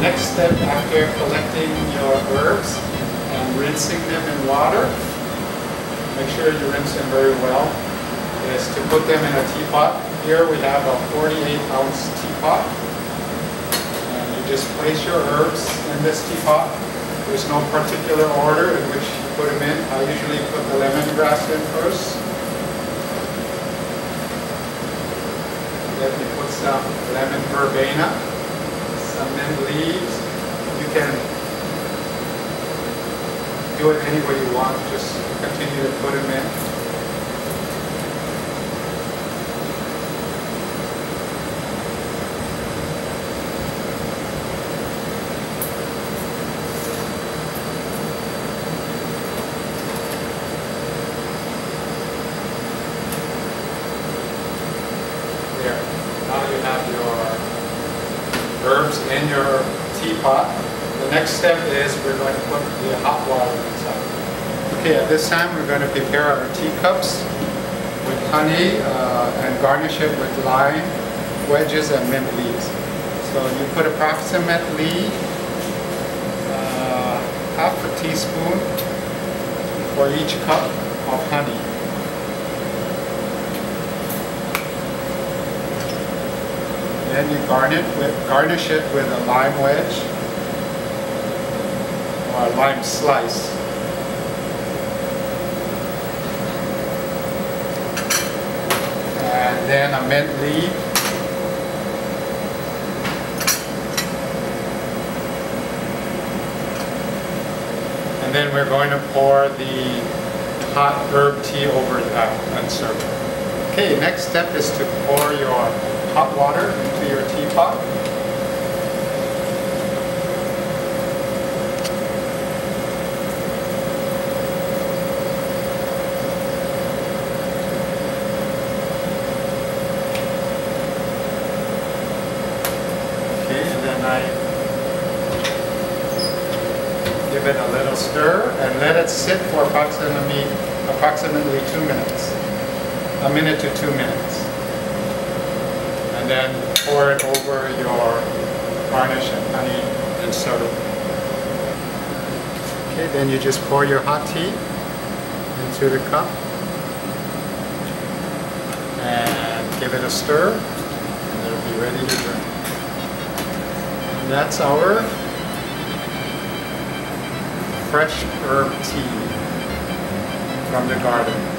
next step after collecting your herbs and rinsing them in water, make sure you rinse them very well, is to put them in a teapot. Here we have a 48-ounce teapot. And you just place your herbs in this teapot. There's no particular order in which you put them in. I usually put the lemongrass in first. Then you put some lemon verbena, some mint leaves. You can do it any way you want. Just continue to put them in. Now you have your herbs in your teapot. The next step is we're going to put the hot water inside. Okay, at this time we're going to prepare our teacups with honey and garnish it with lime wedges and mint leaves. So you put approximately half a teaspoon for each cup of honey. Then you garnish it with a lime wedge or a lime slice. And then a mint leaf. And then we're going to pour the hot herb tea over that and serve it. Okay, next step is to pour your hot water into your teapot. Okay, and then I give it a little stir and let it sit for approximately 2 minutes. A minute to 2 minutes. And then pour it over your garnish and honey and serve. Okay, then you just pour your hot tea into the cup and give it a stir and it'll be ready to drink. And that's our fresh herb tea from the garden.